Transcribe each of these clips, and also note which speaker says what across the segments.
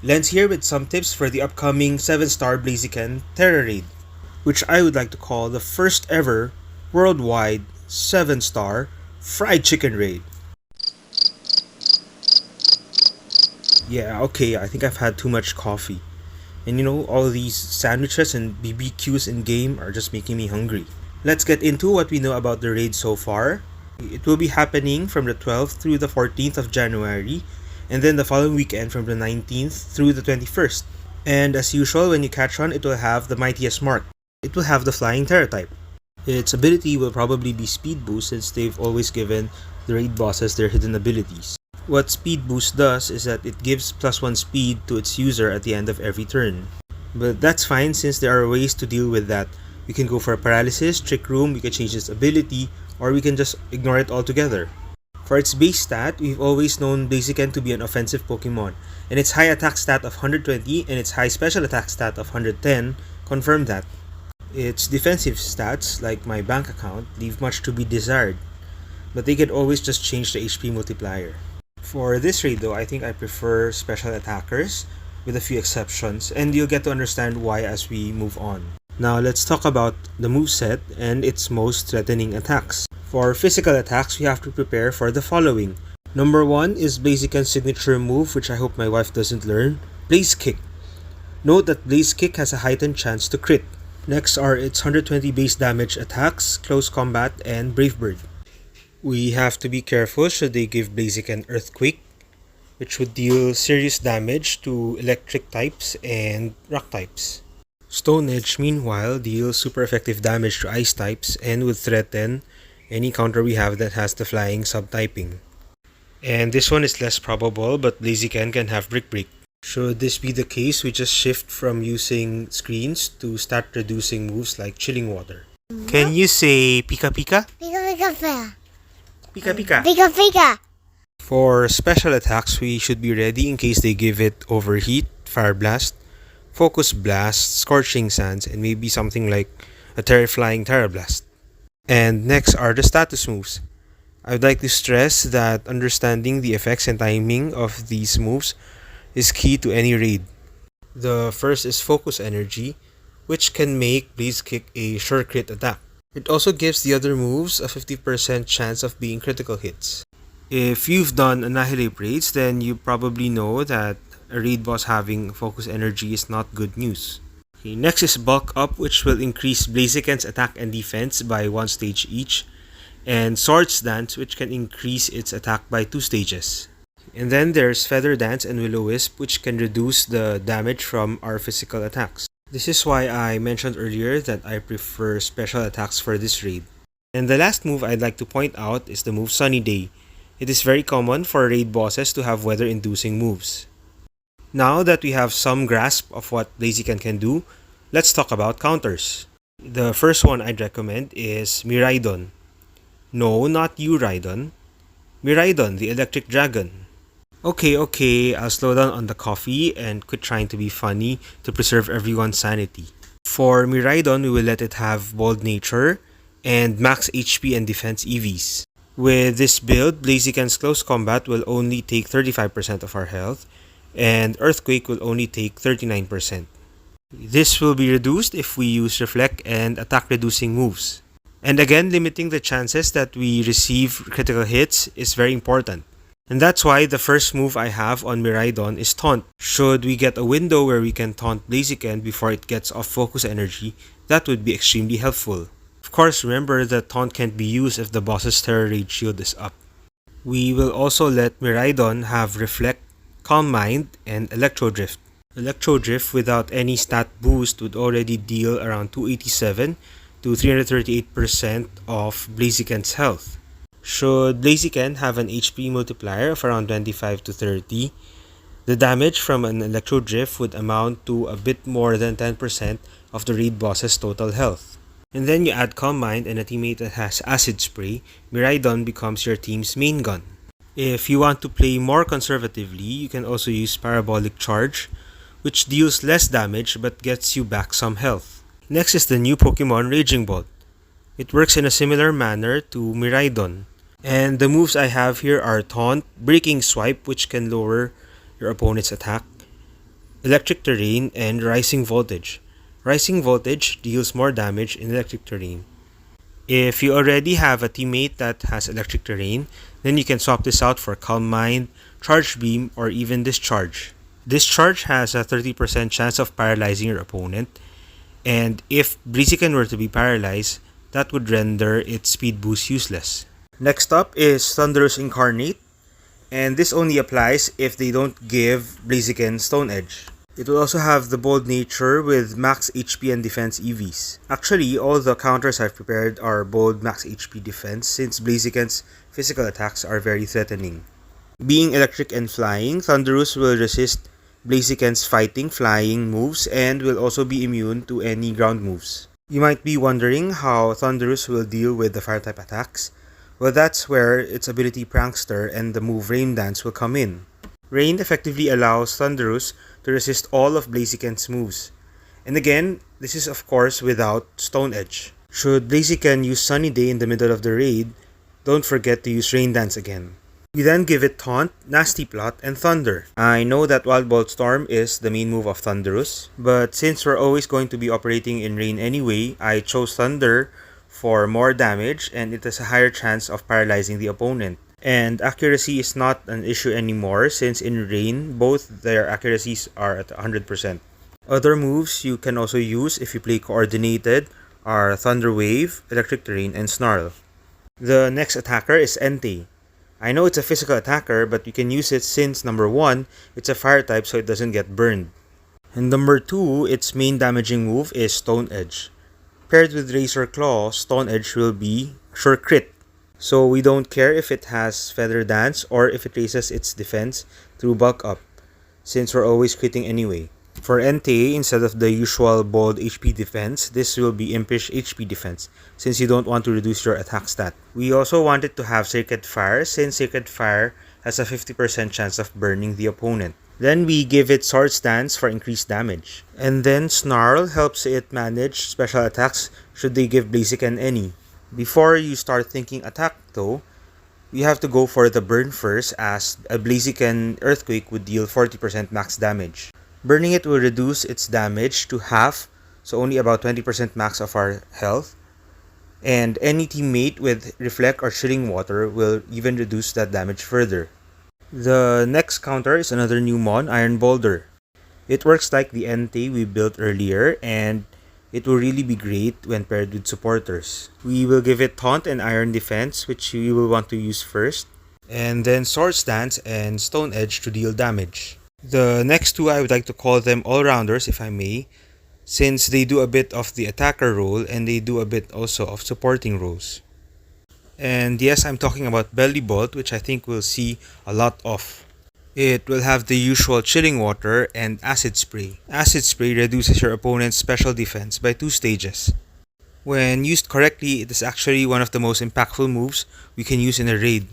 Speaker 1: Lens here with some tips for the upcoming 7-star Blaziken Tera Raid, which I would like to call the first ever worldwide 7-star fried chicken raid. Yeah, okay, I think I've had too much coffee. And all these sandwiches and BBQs in game are just making me hungry. Let's get into what we know about the raid so far. It will be happening from the 12th through the 14th of January, and then the following weekend from the 19th through the 21st. And as usual, when you catch on, it will have the mightiest mark. It will have the flying Terra type. Its ability will probably be speed boost since they've always given the raid bosses their hidden abilities. What speed boost does is that it gives +1 speed to its user at the end of every turn. But that's fine since there are ways to deal with that. We can go for paralysis, trick room, we can change its ability, or we can just ignore it altogether. For its base stat, we've always known Blaziken to be an offensive Pokemon, and its high attack stat of 120 and its high special attack stat of 110 confirm that. Its defensive stats, like my bank account, leave much to be desired, but they can always just change the HP multiplier. For this raid though, I think I prefer special attackers, with a few exceptions, and you'll get to understand why as we move on. Now let's talk about the moveset and its most threatening attacks. For physical attacks, we have to prepare for the following. Number 1 is Blaziken's signature move, which I hope my wife doesn't learn, Blaze Kick. Note that Blaze Kick has a heightened chance to crit. Next are its 120 base damage attacks, Close Combat, and Brave Bird. We have to be careful should they give Blaziken Earthquake, which would deal serious damage to electric types and rock types. Stone Edge, meanwhile, deals super effective damage to ice types and would threaten any counter we have that has the flying subtyping. And this one is less probable, but Blaziken can have Brick Break. Should this be the case, we just shift from using screens to start reducing moves like Chilling Water. Can you say Pika Pika?
Speaker 2: Pika Pika Pika.
Speaker 1: Pika Pika.
Speaker 2: Pika Pika.
Speaker 1: For special attacks, we should be ready in case they give it Overheat, Fire Blast, Focus Blast, Scorching Sands, and maybe something like a Terrifying Terra Blast. And next are the status moves. I would like to stress that understanding the effects and timing of these moves is key to any raid. The first is Focus Energy, which can make Blaze Kick a sure crit attack. It also gives the other moves a 50% chance of being critical hits. If you've done Annihilate raids, then you probably know that a raid boss having Focus Energy is not good news. Okay, next is Bulk Up, which will increase Blaziken's attack and defense by 1 stage each, and Swords Dance, which can increase its attack by 2 stages. And then there's Feather Dance and Will-O-Wisp, which can reduce the damage from our physical attacks. This is why I mentioned earlier that I prefer special attacks for this raid. And the last move I'd like to point out is the move Sunny Day. It is very common for raid bosses to have weather-inducing moves. Now that we have some grasp of what Blaziken can do, let's talk about counters. The first one I'd recommend is Miraidon. No, not you, Raidon. Miraidon, the electric dragon. Okay, I'll slow down on the coffee and quit trying to be funny to preserve everyone's sanity. For Miraidon, we will let it have Bold Nature and max HP and defense EVs. With this build, Blaziken's Close Combat will only take 35% of our health, and Earthquake will only take 39%. This will be reduced if we use Reflect and attack reducing moves. And again, limiting the chances that we receive critical hits is very important. And that's why the first move I have on Miraidon is Taunt. Should we get a window where we can taunt Blaziken before it gets off Focus Energy, that would be extremely helpful. Of course, remember that Taunt can't be used if the boss's Tera Raid shield is up. We will also let Miraidon have Reflect, Calm Mind, and Electro Drift. Electro Drift without any stat boost would already deal around 287 to 338% of Blaziken's health. Should Blaziken have an HP multiplier of around 25 to 30, the damage from an Electro Drift would amount to a bit more than 10% of the raid boss's total health. And then you add Calm Mind and a teammate that has Acid Spray, Miraidon becomes your team's main gun. If you want to play more conservatively, you can also use Parabolic Charge, which deals less damage but gets you back some health. Next is the new Pokemon Raging Bolt. It works in a similar manner to Miraidon. And the moves I have here are Taunt, Breaking Swipe, which can lower your opponent's attack, electric terrain, and rising voltage. Rising voltage deals more damage in electric terrain. If you already have a teammate that has electric terrain, then you can swap this out for Calm Mind, Charge Beam, or even Discharge. Discharge has a 30% chance of paralyzing your opponent, and if Blaziken were to be paralyzed, that would render its speed boost useless. Next up is Thunderous Incarnate, and this only applies if they don't give Blaziken Stone Edge. It will also have the Bold Nature with max HP and defense EVs. Actually, all the counters I've prepared are bold max HP defense since Blaziken's physical attacks are very threatening. Being electric and flying, Thunderous will resist Blaziken's fighting, flying moves and will also be immune to any ground moves. You might be wondering how Thunderous will deal with the fire type attacks. Well, that's where its ability Prankster and the move Rain Dance will come in. Rain effectively allows Thunderous to resist all of Blaziken's moves. And again, this is of course without Stone Edge. Should Blaziken use Sunny Day in the middle of the raid, don't forget to use Rain Dance again. We then give it Taunt, Nasty Plot, and Thunder. I know that Wild Bolt Storm is the main move of Thunderous, but since we're always going to be operating in Rain anyway, I chose Thunder for more damage and it has a higher chance of paralyzing the opponent. And accuracy is not an issue anymore since in Rain, both their accuracies are at 100%. Other moves you can also use if you play coordinated are Thunder Wave, Electric Terrain, and Snarl. The next attacker is Entei. I know it's a physical attacker, but you can use it since number 1, it's a fire type so it doesn't get burned. And number 2, its main damaging move is Stone Edge. Paired with Razor Claw, Stone Edge will be sure crit. So we don't care if it has Feather Dance or if it raises its defense through bulk up, since we're always critting anyway. For Entei, instead of the usual bold HP defense, this will be impish HP defense, since you don't want to reduce your attack stat. We also wanted to have Sacred Fire, since Sacred Fire has a 50% chance of burning the opponent. Then we give it Sword Stance for increased damage. And then Snarl helps it manage special attacks should they give Blaziken any. Before you start thinking attack though, we have to go for the burn first as a Blaziken Earthquake would deal 40% max damage. Burning it will reduce its damage to half, so only about 20% max of our health. And any teammate with Reflect or Chilling Water will even reduce that damage further. The next counter is another new mon, Iron Boulder. It works like the Entei we built earlier and it will really be great when paired with supporters. We will give it Taunt and Iron Defense, which we will want to use first, and then Sword Stance and Stone Edge to deal damage. The next two I would like to call them all-rounders if I may, since they do a bit of the attacker role and they do a bit also of supporting roles. And yes, I'm talking about Belly Bolt, which I think we'll see a lot of. It will have the usual Chilling Water and Acid Spray. Acid Spray reduces your opponent's special defense by 2 stages. When used correctly, it is actually one of the most impactful moves we can use in a raid.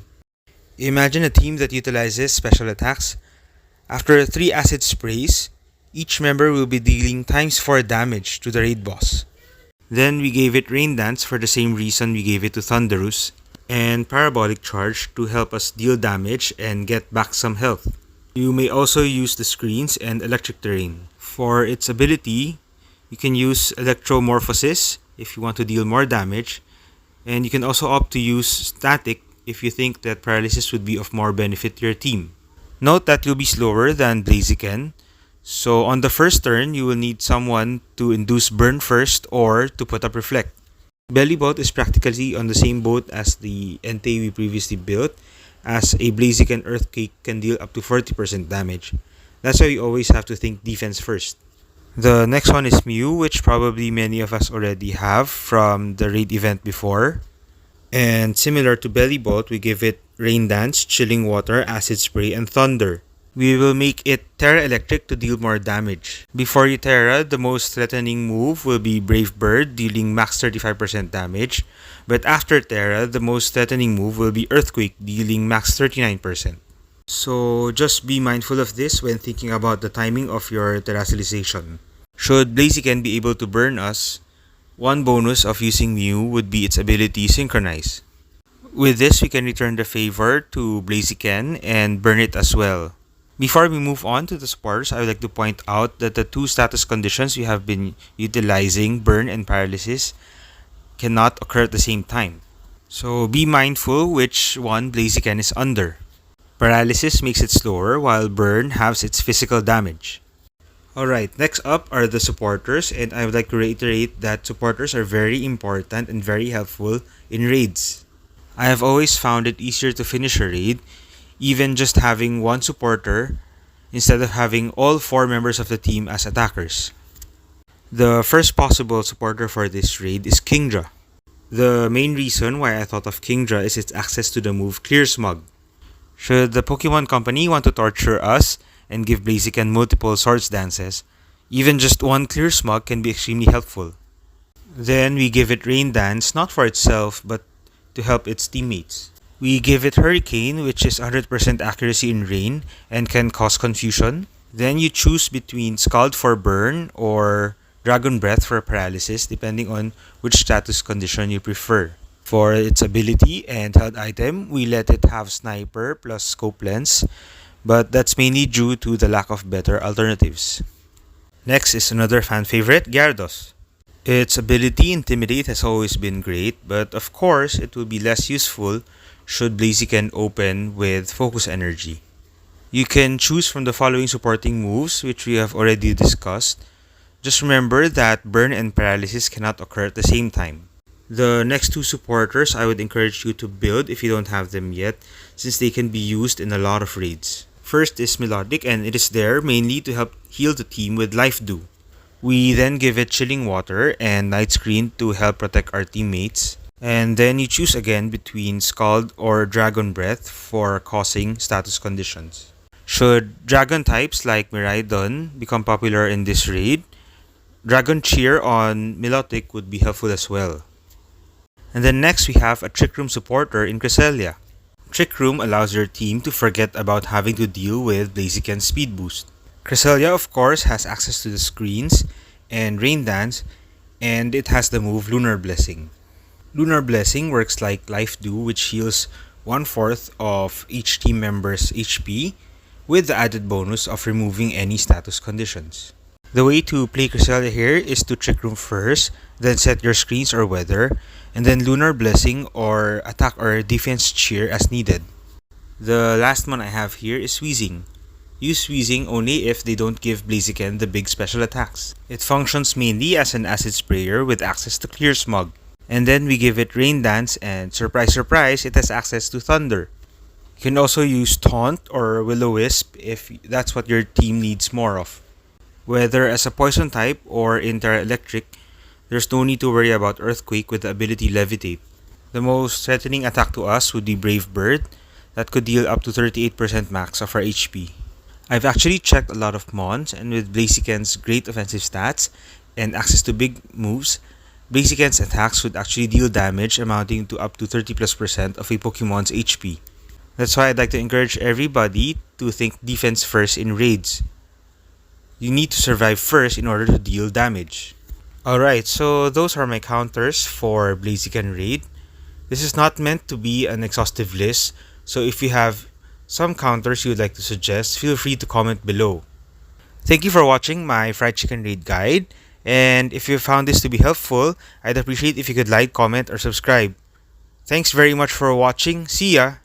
Speaker 1: Imagine a team that utilizes special attacks. After 3 Acid Sprays, each member will be dealing ×4 damage to the raid boss. Then we gave it Rain Dance for the same reason we gave it to Thunderous, and Parabolic Charge to help us deal damage and get back some health. You may also use the Screens and Electric Terrain. For its ability, you can use Electromorphosis if you want to deal more damage, and you can also opt to use Static if you think that Paralysis would be of more benefit to your team. Note that you'll be slower than Blaziken, so on the first turn, you will need someone to induce Burn first or to put up Reflect. Belly Bolt is practically on the same boat as the Entei we previously built, as a Blaziken Earthquake can deal up to 40% damage. That's why we always have to think defense first. The next one is Mew, which probably many of us already have from the raid event before. And similar to Belly Bolt, we give it Rain Dance, Chilling Water, Acid Spray, and Thunder. We will make it Tera Electric to deal more damage. Before you Tera, the most threatening move will be Brave Bird, dealing max 35% damage. But after Tera, the most threatening move will be Earthquake, dealing max 39%. So just be mindful of this when thinking about the timing of your terastallization. Should Blaziken be able to burn us, one bonus of using Mew would be its ability Synchronize. With this, we can return the favor to Blaziken and burn it as well. Before we move on to the supporters, I would like to point out that the two status conditions we have been utilizing, burn and paralysis, cannot occur at the same time. So be mindful which one Blaziken is under. Paralysis makes it slower, while burn halves its physical damage. Alright, next up are the supporters, and I would like to reiterate that supporters are very important and very helpful in raids. I have always found it easier to finish a raid, even just having one supporter, instead of having all four members of the team as attackers. The first possible supporter for this raid is Kingdra. The main reason why I thought of Kingdra is its access to the move Clear Smog. Should the Pokemon Company want to torture us and give Blaziken multiple Swords Dances, even just one Clear Smog can be extremely helpful. Then we give it Rain Dance, not for itself, but to help its teammates. We give it Hurricane, which is 100% accuracy in rain and can cause confusion. Then you choose between Scald for burn or Dragon Breath for paralysis, depending on which status condition you prefer. For its ability and held item, we let it have Sniper plus Scope Lens, but that's mainly due to the lack of better alternatives. Next is another fan favorite, Gyarados. Its ability Intimidate has always been great, but of course it will be less useful should Blaziken open with Focus Energy. You can choose from the following supporting moves, which we have already discussed. Just remember that burn and paralysis cannot occur at the same time. The next two supporters I would encourage you to build if you don't have them yet, since they can be used in a lot of raids. First is Melodic, and it is there mainly to help heal the team with Life Dew. We then give it Chilling Water and Night Screen to help protect our teammates. And then you choose again between Scald or Dragon Breath for causing status conditions. Should Dragon types like Miraidon become popular in this raid, Dragon Cheer on Milotic would be helpful as well. And then next we have a Trick Room supporter in Cresselia. Trick Room allows your team to forget about having to deal with Blaziken's speed boost. Cresselia of course has access to the screens and Rain Dance, and it has the move Lunar Blessing. Lunar Blessing works like Life Dew, which heals 1/4 of each team member's HP, with the added bonus of removing any status conditions. The way to play Cresselia here is to Trick Room first, then set your screens or weather, and then Lunar Blessing or attack or defense cheer as needed. The last one I have here is Wheezing. Use Wheezing only if they don't give Blaziken the big special attacks. It functions mainly as an acid sprayer with access to Clear Smog. And then we give it Rain Dance, and surprise surprise, it has access to Thunder. You can also use Taunt or Will-O-Wisp if that's what your team needs more of. Whether as a poison type or in Terra Electric, there's no need to worry about Earthquake with the ability Levitate. The most threatening attack to us would be Brave Bird, that could deal up to 38% max of our HP. I've actually checked a lot of mons, and with Blaziken's great offensive stats and access to big moves, Blaziken's attacks would actually deal damage amounting to up to 30+% of a Pokemon's HP. That's why I'd like to encourage everybody to think defense first in raids. You need to survive first in order to deal damage. Alright, so those are my counters for Blaziken Raid. This is not meant to be an exhaustive list, so if you have some counters you would like to suggest, feel free to comment below. Thank you for watching my Fried Chicken Raid guide, and if you found this to be helpful, I'd appreciate if you could like, comment, or subscribe. Thanks very much for watching. See ya!